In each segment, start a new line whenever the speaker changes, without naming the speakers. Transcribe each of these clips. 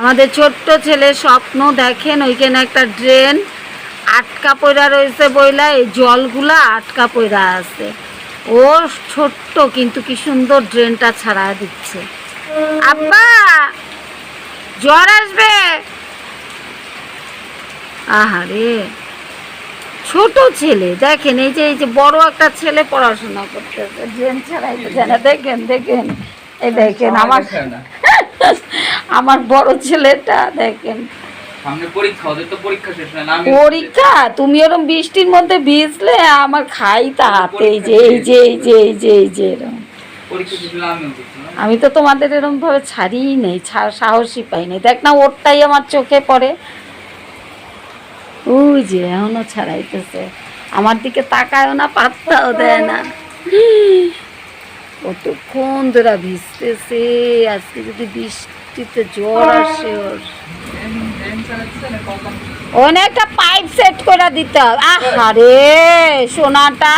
আমাদের ছোট্ট ছেলে স্বপ্ন দেখেন ওইখানে একটা ড্রেন আটকা পড়া রয়েছে বইলা এই জলগুলা আটকা পড়া আছে। ও ছোট্ট কিন্তু কি সুন্দর ড্রেনটা ছাড়া দিচ্ছে। আব্বা জ্বর আসবে। আহারে ছোট ছেলে দেখেন, এই যে বড় একটা ছেলে পড়াশোনা করতেছে, ড্রেন ছাড়াইতে জানা। দেখেন দেখেন এই দেখেন আমার বড় ছেলেটা দেখেন। পরীক্ষা তুমি ওরকম বৃষ্টির মধ্যে ভিজলে আমার খাইতে হাতে এই যে এরকম। আমি তো তোমাদের এরকম ভাবে ছাড়িই নেই, সাহসই পাই নাই। দেখ না ওরটাই আমার চোখে পড়ে। ওই যে এখনো ছাড়াইতেছে, আমার দিকে তাকায়ও না, পাত্তাও দেয় না। কতক্ষণ ধরে ভিজতেছে। আজকে যদি বৃষ্টিতে জ্বর আসে ওর, ওখানে একটা পাইপ সেট করে দিতে হবে। আহারে সোনাটা,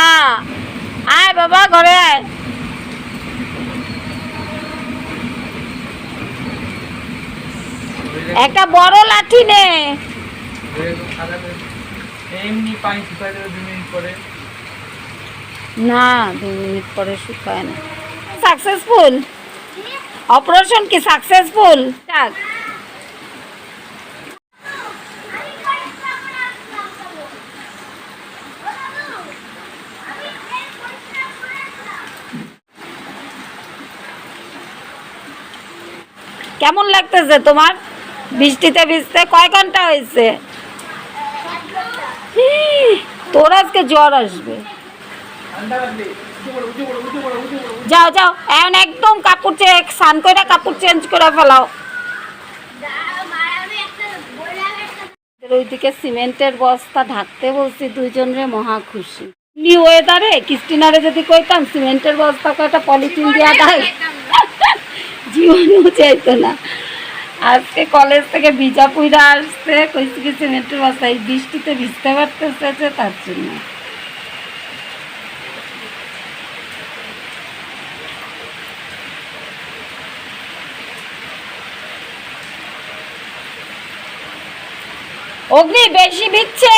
আয় বাবা ঘরে আয়। একটা বড় লাঠি নে। না 2 মিনিট পরে শুকায় না। সাকসেসফুল অপারেশন কি সাকসেসফুল? যাক কেমন লাগতেছে তোমার বৃষ্টিতে ভিজতে? কয় ঘন্টা হয়েছে? তোর আজকে জ্বর আসবে। যাও যাও এখন একদম কাপড় স্নান করে কাপড় চেঞ্জ করে ফেলাও। ওইদিকে সিমেন্টের বস্তা ঢাকতে বলছি, দুইজনের মহা খুশি। ওয়েদারে ক্রিস্টিনারে যদি কইতাম সিমেন্টের বস্তা কয়টা পলিথিন দিয়া দেয়, জীবনেও চাইতো না। আজকে কলেজ থেকে ভিজা পুইরা আসছে, কইছি কি সিমেন্টের বস্তা, এই বৃষ্টিতে ভিজতে পারতেছে তার জন্য। অগ্নি বেশি ভিজছে।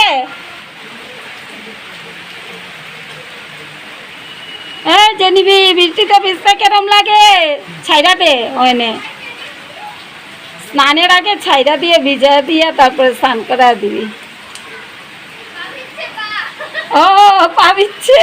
যে নিবি বৃষ্টিতে ভিজতে কেরম লাগে? ছাইরা দে ওখানে, স্নানের আগে ছাইরা দিয়ে ভিজা দিয়ে তারপরে স্নান করা দিবি। ও পা ভিজছে।